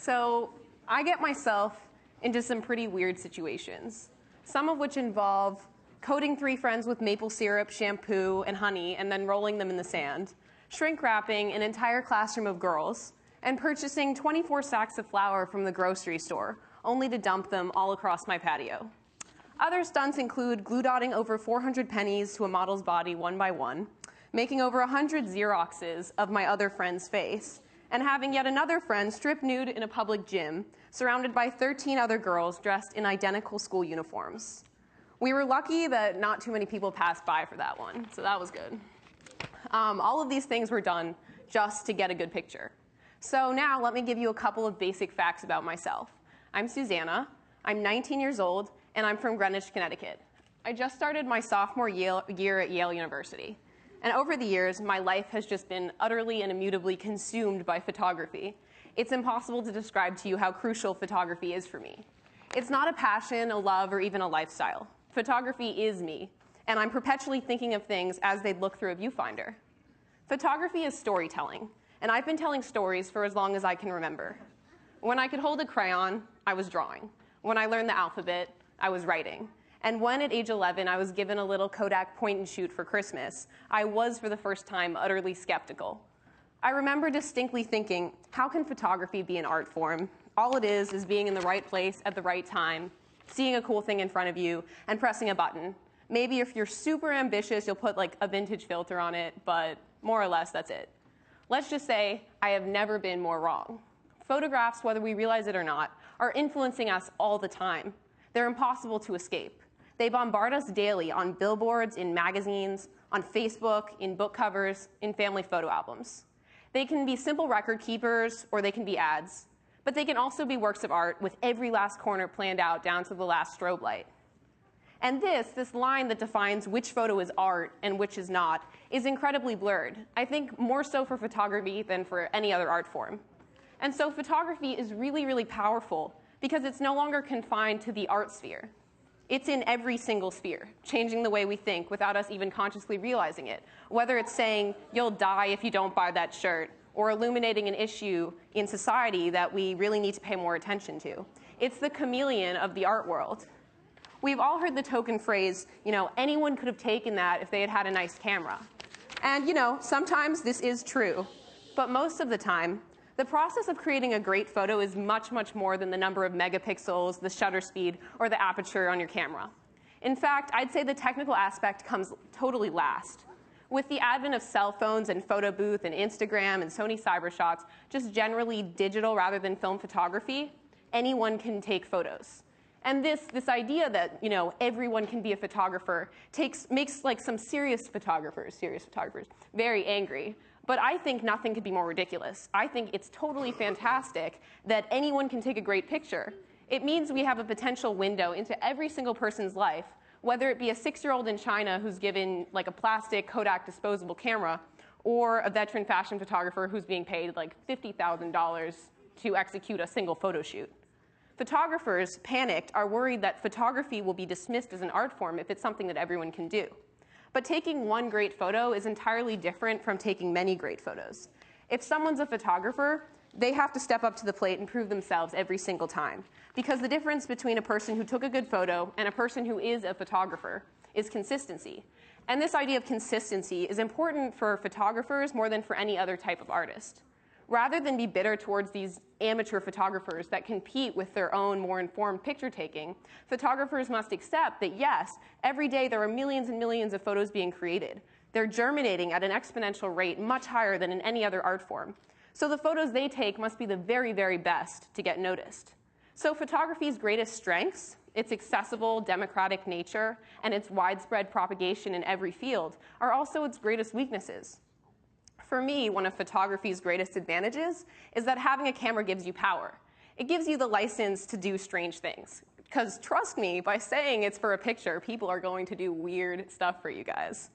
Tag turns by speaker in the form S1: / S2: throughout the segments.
S1: So I get myself into some pretty weird situations, some of which involve coating 3 friends with maple syrup, shampoo, and honey, and then rolling them in the sand, shrink wrapping an entire classroom of girls, and purchasing 24 sacks of flour from the grocery store, only to dump them all across my patio. Other stunts include glue dotting over 400 pennies to a model's body one by one, making over 100 Xeroxes of my other friend's face, and having yet another friend strip nude in a public gym, surrounded by 13 other girls dressed in identical school uniforms. We were lucky that not too many people passed by for that one, so that was good. All of these things were done just to get a good picture. So now let me give you a couple of basic facts about myself. I'm Susannah, I'm 19 years old, and I'm from Greenwich, Connecticut. I just started my sophomore year at Yale University. And over the years, my life has just been utterly and immutably consumed by photography. It's impossible to describe to you how crucial photography is for me. It's not a passion, a love, or even a lifestyle. Photography is me, and I'm perpetually thinking of things as they'd look through a viewfinder. Photography is storytelling, and I've been telling stories for as long as I can remember. When I could hold a crayon, I was drawing. When I learned the alphabet, I was writing. And when at age 11 I was given a little Kodak point and shoot for Christmas, I was for the first time utterly skeptical. I remember distinctly thinking, how can photography be an art form? All it is being in the right place at the right time, seeing a cool thing in front of you, and pressing a button. Maybe if you're super ambitious, you'll put like a vintage filter on it, but more or less that's it. Let's just say I have never been more wrong. Photographs, whether we realize it or not, are influencing us all the time. They're impossible to escape. They bombard us daily on billboards, in magazines, on Facebook, in book covers, in family photo albums. They can be simple record keepers, or they can be ads. But they can also be works of art with every last corner planned out down to the last strobe light. And this line that defines which photo is art and which is not, is incredibly blurred. I think more so for photography than for any other art form. And so photography is really, really powerful because it's no longer confined to the art sphere. It's in every single sphere, changing the way we think without us even consciously realizing it. Whether it's saying, you'll die if you don't buy that shirt, or illuminating an issue in society that we really need to pay more attention to. It's the chameleon of the art world. We've all heard the token phrase, anyone could have taken that if they had had a nice camera. And sometimes this is true, but most of the time, the process of creating a great photo is much, much more than the number of megapixels, the shutter speed, or the aperture on your camera. In fact, I'd say the technical aspect comes totally last. With the advent of cell phones and photo booth and Instagram and Sony Cybershots, just generally digital rather than film photography, anyone can take photos. And this idea that everyone can be a photographer makes like some serious photographers, very angry. But I think nothing could be more ridiculous. I think it's totally fantastic that anyone can take a great picture. It means we have a potential window into every single person's life, whether it be a 6-year-old in China who's given like a plastic Kodak disposable camera, or a veteran fashion photographer who's being paid like $50,000 to execute a single photo shoot. Photographers, panicked, are worried that photography will be dismissed as an art form if it's something that everyone can do. But taking one great photo is entirely different from taking many great photos. If someone's a photographer, they have to step up to the plate and prove themselves every single time. Because the difference between a person who took a good photo and a person who is a photographer is consistency. And this idea of consistency is important for photographers more than for any other type of artist. Rather than be bitter towards these amateur photographers that compete with their own more informed picture taking, photographers must accept that yes, every day there are millions and millions of photos being created. They're germinating at an exponential rate much higher than in any other art form. So the photos they take must be the very, very best to get noticed. So photography's greatest strengths, its accessible, democratic nature, and its widespread propagation in every field, are also its greatest weaknesses. For me, one of photography's greatest advantages is that having a camera gives you power. It gives you the license to do strange things. Because trust me, by saying it's for a picture, people are going to do weird stuff for you guys.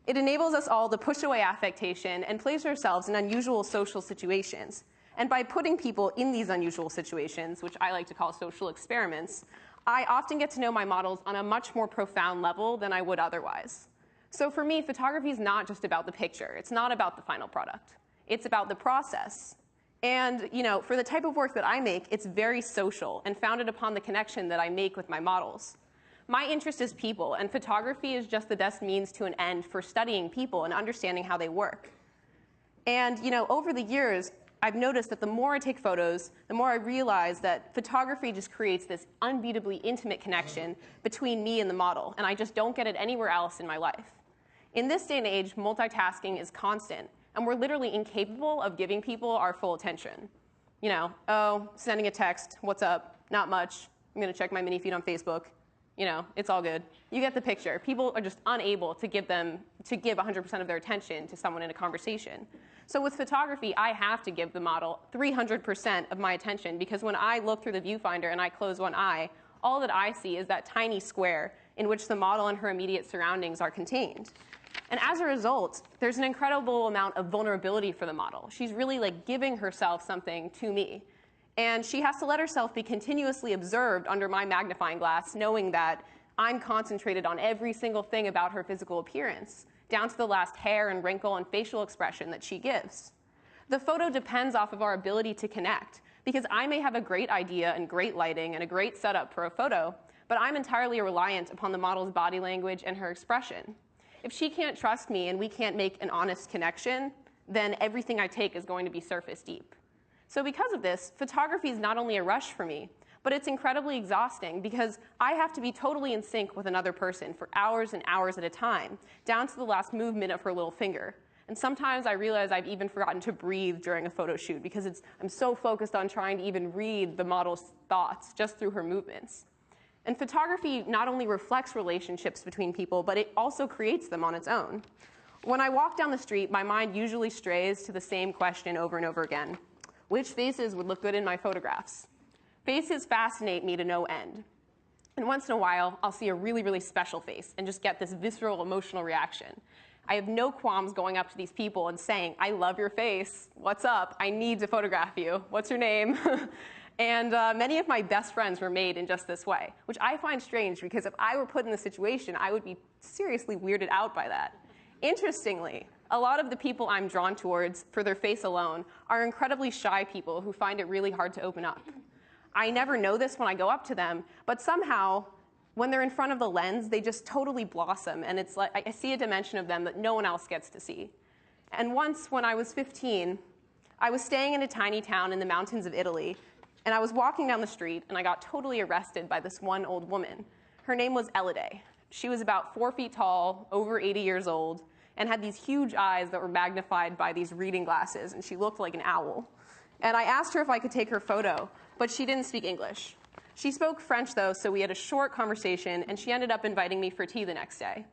S1: It enables us all to push away affectation and place ourselves in unusual social situations. And by putting people in these unusual situations, which I like to call social experiments, I often get to know my models on a much more profound level than I would otherwise. So for me, photography is not just about the picture. It's not about the final product. It's about the process. And for the type of work that I make, it's very social and founded upon the connection that I make with my models. My interest is people, and photography is just the best means to an end for studying people and understanding how they work. And over the years, I've noticed that the more I take photos, the more I realize that photography just creates this unbeatably intimate connection between me and the model, and I just don't get it anywhere else in my life. In this day and age, multitasking is constant, and we're literally incapable of giving people our full attention. Oh, sending a text, what's up, not much, I'm going to check my mini feed on Facebook. It's all good. You get the picture. People are just unable to give 100% of their attention to someone in a conversation. So with photography, I have to give the model 300% of my attention, because when I look through the viewfinder and I close one eye, all that I see is that tiny square in which the model and her immediate surroundings are contained. And as a result, there's an incredible amount of vulnerability for the model. She's really giving herself something to me. And she has to let herself be continuously observed under my magnifying glass, knowing that I'm concentrated on every single thing about her physical appearance, down to the last hair and wrinkle and facial expression that she gives. The photo depends off of our ability to connect, because I may have a great idea and great lighting and a great setup for a photo, but I'm entirely reliant upon the model's body language and her expression. If she can't trust me and we can't make an honest connection, then everything I take is going to be surface deep. So because of this, photography is not only a rush for me, but it's incredibly exhausting, because I have to be totally in sync with another person for hours and hours at a time, down to the last movement of her little finger. And sometimes I realize I've even forgotten to breathe during a photo shoot, because I'm so focused on trying to even read the model's thoughts just through her movements. And photography not only reflects relationships between people, but it also creates them on its own. When I walk down the street, my mind usually strays to the same question over and over again. Which faces would look good in my photographs? Faces fascinate me to no end. And once in a while, I'll see a really, really special face and just get this visceral emotional reaction. I have no qualms going up to these people and saying, I love your face. What's up? I need to photograph you. What's your name? And many of my best friends were made in just this way, which I find strange, because if I were put in this situation, I would be seriously weirded out by that. Interestingly, a lot of the people I'm drawn towards for their face alone are incredibly shy people who find it really hard to open up. I never know this when I go up to them, but somehow, when they're in front of the lens, they just totally blossom, and it's like I see a dimension of them that no one else gets to see. And once, when I was 15, I was staying in a tiny town in the mountains of Italy, and I was walking down the street, and I got totally arrested by this one old woman. Her name was Elodie. She was about 4 feet tall, over 80 years old, and had these huge eyes that were magnified by these reading glasses, and she looked like an owl. And I asked her if I could take her photo, but she didn't speak English. She spoke French, though, so we had a short conversation, and she ended up inviting me for tea the next day.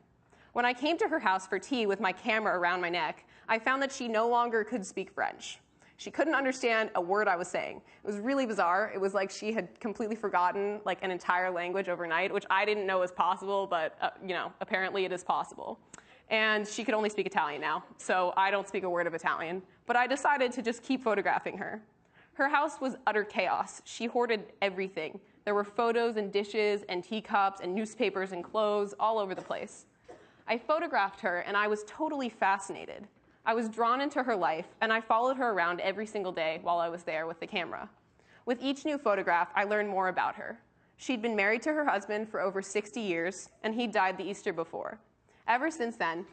S1: When I came to her house for tea with my camera around my neck, I found that she no longer could speak French. She couldn't understand a word I was saying. It was really bizarre. It was like she had completely forgotten an entire language overnight, which I didn't know was possible, but apparently it is possible. And she could only speak Italian now, so I don't speak a word of Italian. But I decided to just keep photographing her. Her house was utter chaos. She hoarded everything. There were photos and dishes and teacups and newspapers and clothes all over the place. I photographed her, and I was totally fascinated. I was drawn into her life, and I followed her around every single day while I was there with the camera. With each new photograph, I learned more about her. She'd been married to her husband for over 60 years, and he'd died the Easter before. Ever since then,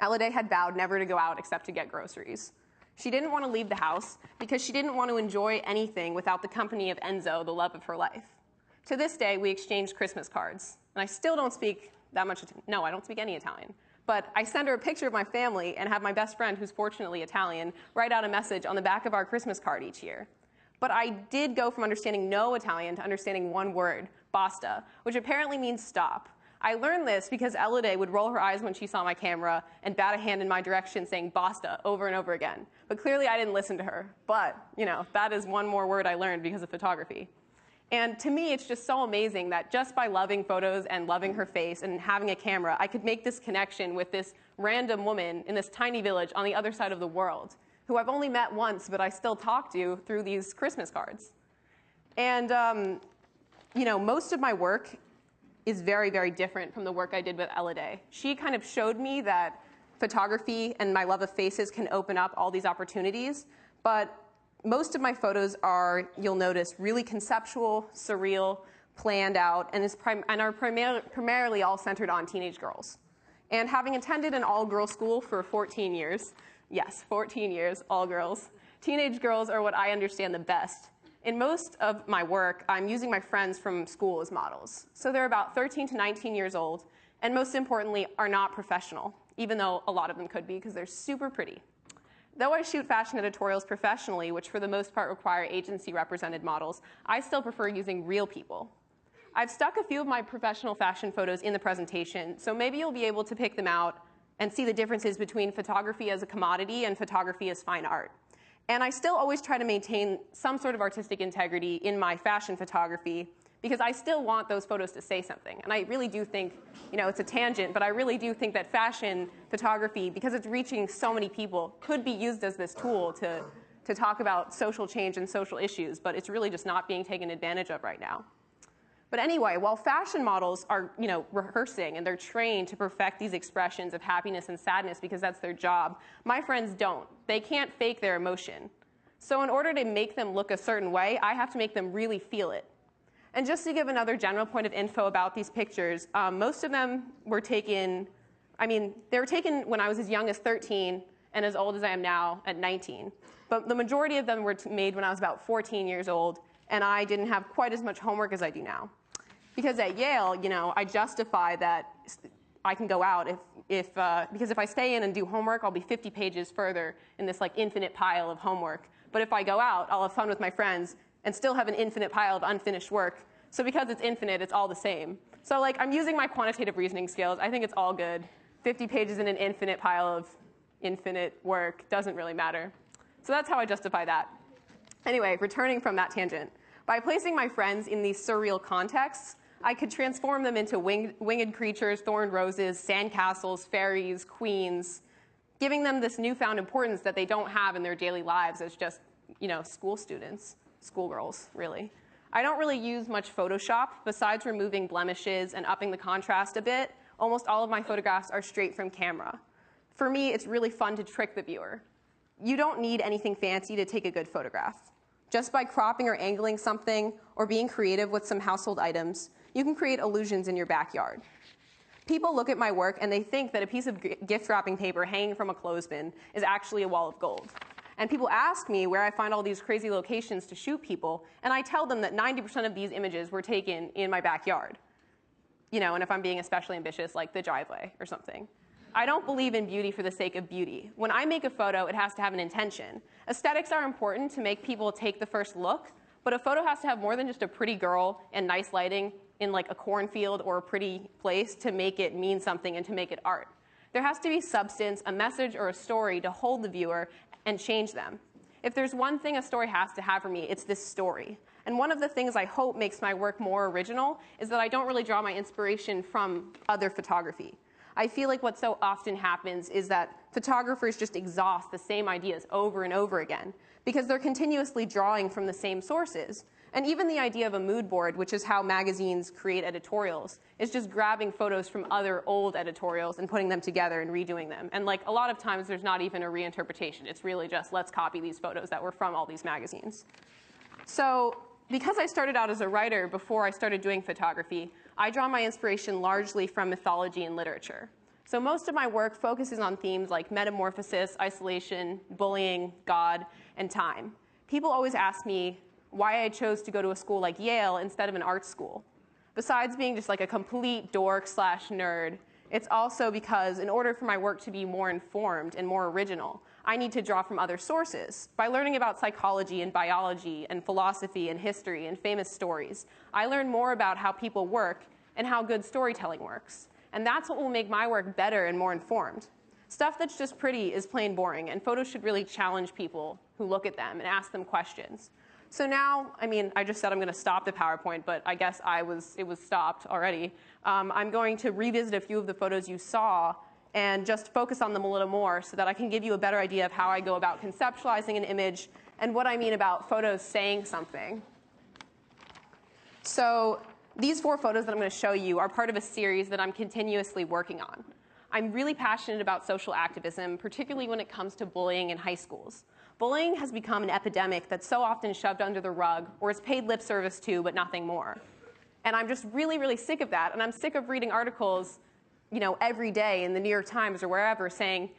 S1: Elodie had vowed never to go out except to get groceries. She didn't want to leave the house because she didn't want to enjoy anything without the company of Enzo, the love of her life. To this day, we exchanged Christmas cards. And I still don't speak that much, no, I don't speak any Italian. But I send her a picture of my family and have my best friend, who's fortunately Italian, write out a message on the back of our Christmas card each year. But I did go from understanding no Italian to understanding one word, basta, which apparently means stop. I learned this because Elodie would roll her eyes when she saw my camera and bat a hand in my direction saying basta over and over again. But clearly I didn't listen to her. But, that is one more word I learned because of photography. And to me, it's just so amazing that just by loving photos and loving her face and having a camera, I could make this connection with this random woman in this tiny village on the other side of the world, who I've only met once, but I still talk to through these Christmas cards. And, most of my work is very, very different from the work I did with Elodie. She kind of showed me that photography and my love of faces can open up all these opportunities, but most of my photos are, you'll notice, really conceptual, surreal, planned out, and are primarily all centered on teenage girls. And having attended an all-girls school for 14 years, yes, 14 years, all girls, teenage girls are what I understand the best. In most of my work, I'm using my friends from school as models. So they're about 13 to 19 years old, and most importantly, are not professional, even though a lot of them could be because they're super pretty. Though I shoot fashion editorials professionally, which for the most part require agency-represented models, I still prefer using real people. I've stuck a few of my professional fashion photos in the presentation, so maybe you'll be able to pick them out and see the differences between photography as a commodity and photography as fine art. And I still always try to maintain some sort of artistic integrity in my fashion photography because I still want those photos to say something. And I really do think, it's a tangent, but I really do think that fashion photography, because it's reaching so many people, could be used as this tool to talk about social change and social issues, but it's really just not being taken advantage of right now. But anyway, while fashion models are, rehearsing and they're trained to perfect these expressions of happiness and sadness because that's their job, my friends don't. They can't fake their emotion. So in order to make them look a certain way, I have to make them really feel it. And just to give another general point of info about these pictures, most of them were taken, they were taken when I was as young as 13 and as old as I am now at 19. But the majority of them were made when I was about 14 years old, and I didn't have quite as much homework as I do now. Because at Yale, I justify that I can go out because if I stay in and do homework, I'll be 50 pages further in this infinite pile of homework. But if I go out, I'll have fun with my friends and still have an infinite pile of unfinished work. So because it's infinite, it's all the same. So I'm using my quantitative reasoning skills. I think it's all good. 50 pages in an infinite pile of infinite work doesn't really matter. So that's how I justify that. Anyway, returning from that tangent, by placing my friends in these surreal contexts, I could transform them into winged creatures, thorned roses, sandcastles, fairies, queens, giving them this newfound importance that they don't have in their daily lives as just, school students, schoolgirls, really. I don't really use much Photoshop. Besides removing blemishes and upping the contrast a bit, almost all of my photographs are straight from camera. For me, it's really fun to trick the viewer. You don't need anything fancy to take a good photograph. Just by cropping or angling something or being creative with some household items, you can create illusions in your backyard. People look at my work and they think that a piece of gift wrapping paper hanging from a clothesbin is actually a wall of gold. And people ask me where I find all these crazy locations to shoot people, and I tell them that 90% of these images were taken in my backyard. And if I'm being especially ambitious, like the driveway or something. I don't believe in beauty for the sake of beauty. When I make a photo, it has to have an intention. Aesthetics are important to make people take the first look, but a photo has to have more than just a pretty girl and nice lighting in a cornfield or a pretty place to make it mean something and to make it art. There has to be substance, a message, or a story to hold the viewer and change them. If there's one thing a story has to have for me, it's this story. And one of the things I hope makes my work more original is that I don't really draw my inspiration from other photography. I feel like what so often happens is that photographers just exhaust the same ideas over and over again because they're continuously drawing from the same sources. And even the idea of a mood board, which is how magazines create editorials, is just grabbing photos from other old editorials and putting them together and redoing them. And a lot of times there's not even a reinterpretation. It's really just let's copy these photos that were from all these magazines. So because I started out as a writer before I started doing photography, I draw my inspiration largely from mythology and literature. So most of my work focuses on themes like metamorphosis, isolation, bullying, God, and time. People always ask me why I chose to go to a school like Yale instead of an art school. Besides being just a complete dork/nerd, it's also because in order for my work to be more informed and more original, I need to draw from other sources. By learning about psychology and biology and philosophy and history and famous stories, I learn more about how people work and how good storytelling works. And that's what will make my work better and more informed. Stuff that's just pretty is plain boring, and photos should really challenge people who look at them and ask them questions. So now, I just said I'm going to stop the PowerPoint, but I guess it was stopped already. I'm going to revisit a few of the photos you saw and just focus on them a little more so that I can give you a better idea of how I go about conceptualizing an image and what I mean about photos saying something. So these 4 photos that I'm going to show you are part of a series that I'm continuously working on. I'm really passionate about social activism, particularly when it comes to bullying in high schools. Bullying has become an epidemic that's so often shoved under the rug or is paid lip service to, but nothing more. And I'm just really, really sick of that. And I'm sick of reading articles, every day in the New York Times or wherever saying,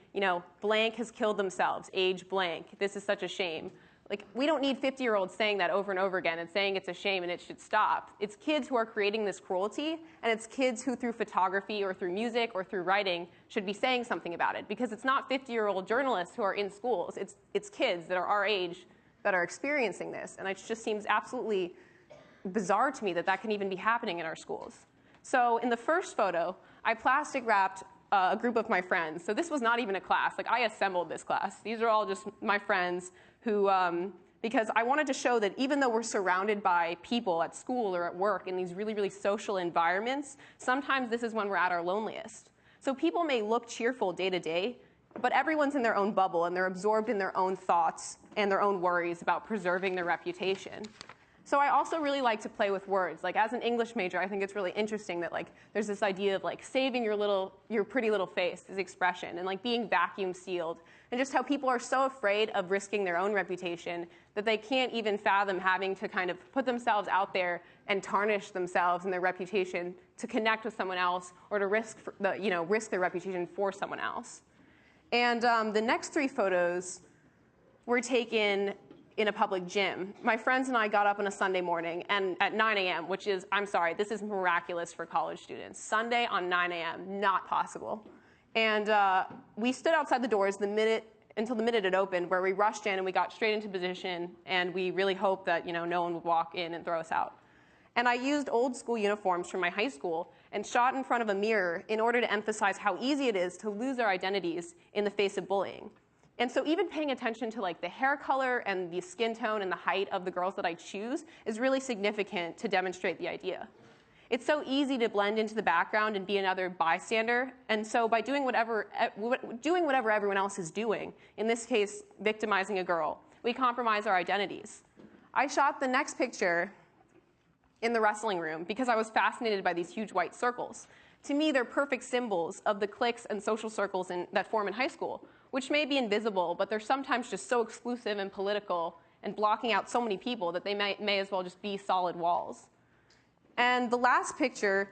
S1: blank has killed themselves, age blank. This is such a shame. Like, we don't need 50-year-olds saying that over and over again and saying it's a shame and it should stop. It's kids who are creating this cruelty, and it's kids who, through photography or through music or through writing, should be saying something about it. Because it's not 50-year-old journalists who are in schools. It's kids that are our age that are experiencing this. And it just seems absolutely bizarre to me that that can even be happening in our schools. So in the first photo, I plastic wrapped a group of my friends. So this was not even a class. Like, I assembled this class. These are all just my friends who, because I wanted to show that even though we're surrounded by people at school or at work in these really, really social environments, sometimes this is when we're at our loneliest. So people may look cheerful day to day, but everyone's in their own bubble and they're absorbed in their own thoughts and their own worries about preserving their reputation. So I also really like to play with words. Like, as an English major, I think it's really interesting that there's this idea of saving your pretty little face, this expression, and being vacuum sealed, and just how people are so afraid of risking their own reputation that they can't even fathom having to kind of put themselves out there and tarnish themselves and their reputation to connect with someone else or to risk their reputation for someone else. And the next three photos were taken in a public gym. My friends and I got up on a Sunday morning and at 9 a.m., which is, I'm sorry, this is miraculous for college students. Sunday on 9 a.m., not possible. And we stood outside the doors until the minute it opened, where we rushed in and we got straight into position, and we really hoped that no one would walk in and throw us out. And I used old school uniforms from my high school and shot in front of a mirror in order to emphasize how easy it is to lose our identities in the face of bullying. And so even paying attention to the hair color and the skin tone and the height of the girls that I choose is really significant to demonstrate the idea. It's so easy to blend into the background and be another bystander. And so by doing whatever everyone else is doing, in this case, victimizing a girl, we compromise our identities. I shot the next picture in the wrestling room because I was fascinated by these huge white circles. To me, they're perfect symbols of the cliques and social circles that form in high school, which may be invisible, but they're sometimes just so exclusive and political and blocking out so many people that they may as well just be solid walls. And the last picture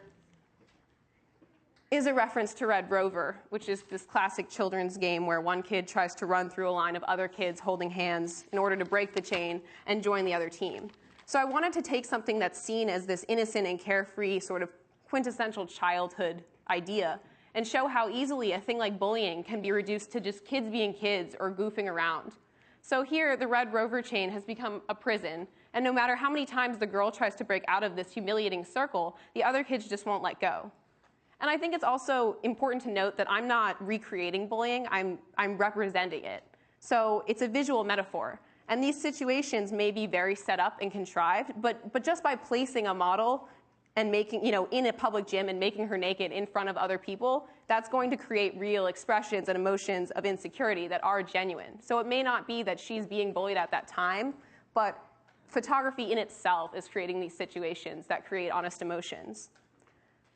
S1: is a reference to Red Rover, which is this classic children's game where one kid tries to run through a line of other kids holding hands in order to break the chain and join the other team. So I wanted to take something that's seen as this innocent and carefree sort of quintessential childhood idea and show how easily a thing like bullying can be reduced to just kids being kids or goofing around. So here, the Red Rover chain has become a prison, and no matter how many times the girl tries to break out of this humiliating circle, the other kids just won't let go. And I think it's also important to note that I'm not recreating bullying, I'm representing it. So it's a visual metaphor. And these situations may be very set up and contrived, but just by placing a model and making, in a public gym and making her naked in front of other people, that's going to create real expressions and emotions of insecurity that are genuine. So it may not be that she's being bullied at that time, but photography in itself is creating these situations that create honest emotions.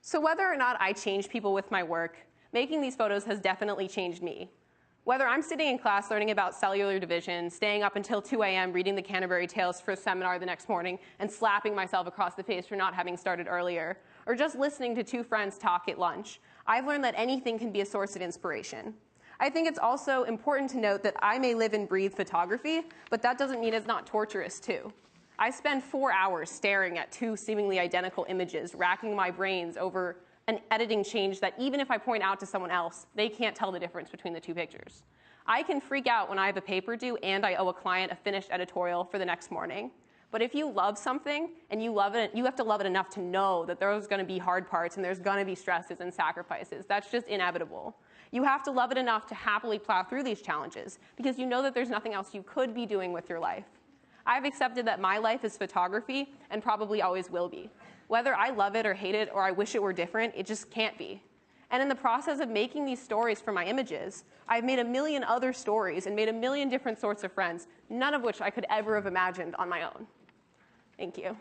S1: So whether or not I change people with my work, making these photos has definitely changed me. Whether I'm sitting in class learning about cellular division, staying up until 2 a.m. reading the Canterbury Tales for a seminar the next morning and slapping myself across the face for not having started earlier, or just listening to two friends talk at lunch, I've learned that anything can be a source of inspiration. I think it's also important to note that I may live and breathe photography, but that doesn't mean it's not torturous too. I spend 4 hours staring at two seemingly identical images, racking my brains over an editing change that even if I point out to someone else, they can't tell the difference between the two pictures. I can freak out when I have a paper due and I owe a client a finished editorial for the next morning. But if you love something and you love it, you have to love it enough to know that there's going to be hard parts and there's going to be stresses and sacrifices. That's just inevitable. You have to love it enough to happily plow through these challenges because you know that there's nothing else you could be doing with your life. I've accepted that my life is photography and probably always will be. Whether I love it or hate it or I wish it were different, it just can't be. And in the process of making these stories for my images, I've made a million other stories and made a million different sorts of friends, none of which I could ever have imagined on my own. Thank you.